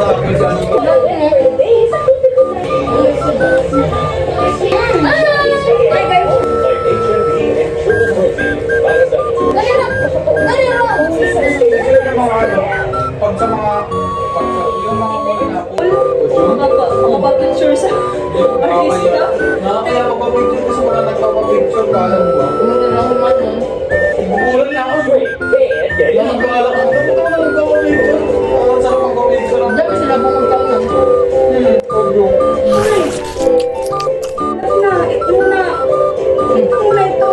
Pag sa mga yung mga pa-picture sa artista. Kaya magpapicture ko sa mga nagpapapicture ka alam mo ba? Bubulan na ako. Yan ang bahala ko. Ba't naman nagpapapicture? Ang sarap magpapicture lang. Dapat sila pumunta ko lang. Ito muna ito.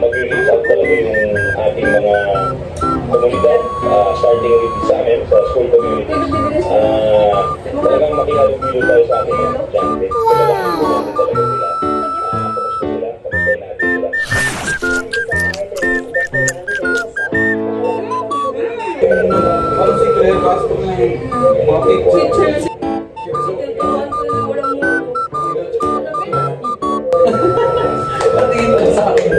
Mag-release out talaga yung ating mga komunidad, starting with sa amin, sa school community. Talagang makihalubilo tayo sa ating mga estudyante. Talagang kumanda talaga sila. Kamusta sila? Kamusta natin sila? Parang si Claire Castro na yung mga picture. Patingin ka sa akin.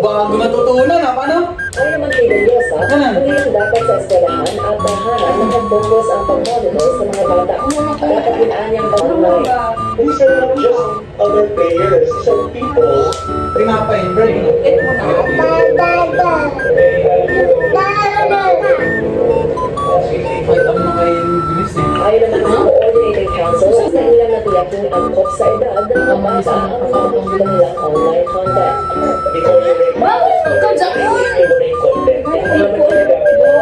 Bago natutunan ha, paano? Ay naman kay Daniela, hindi rin dapat sa eskwelahan at tahanan nakafocus ang pag-monitor sa mga bata. Dapat inaanyang pag-monitor. These are not just other players, these are people. Pinapa-invert. Kahit ano na kayo yung bilis eh. Ayon naman sa Coordinating Council, sa ilang natiyak ng angkop sa edad ng mga bata ang pagpapakita nilang online content. Bakit ka dyan?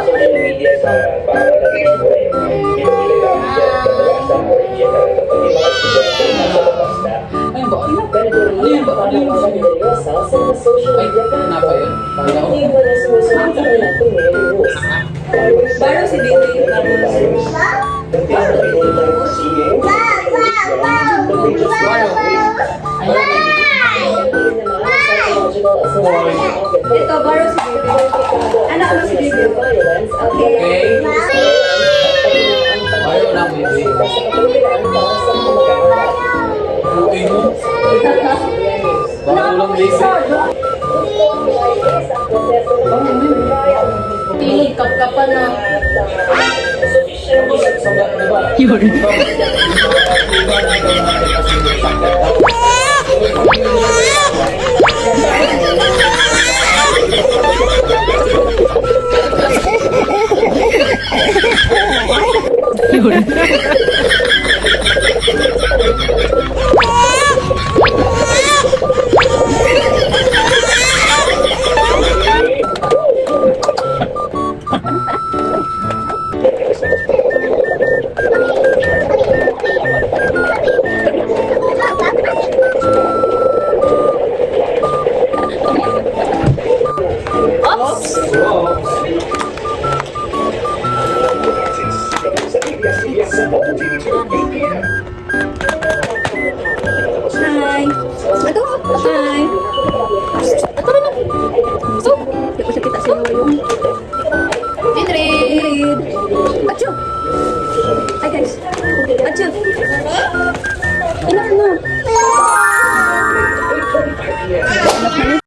Social media sa para nag-explain. Ayun ba? Ganito rin ang pagpapakawa ni Daniela sa mga social media Napa yun? Kala ko. Hindi mo na sumusunod sa kanilang community rules. Parang si Baby yung ito, parang si Baby. Anak mo si Baby. Okay. Ayaw lang, baby. Okay mo? Bago lang, baby. Pilig, kapkapan na. Yun. Hi. Ito. Hi. Ito rin ako. So, di ko siya kita siya yung Ingrid. Achu. Hi guys. Achu.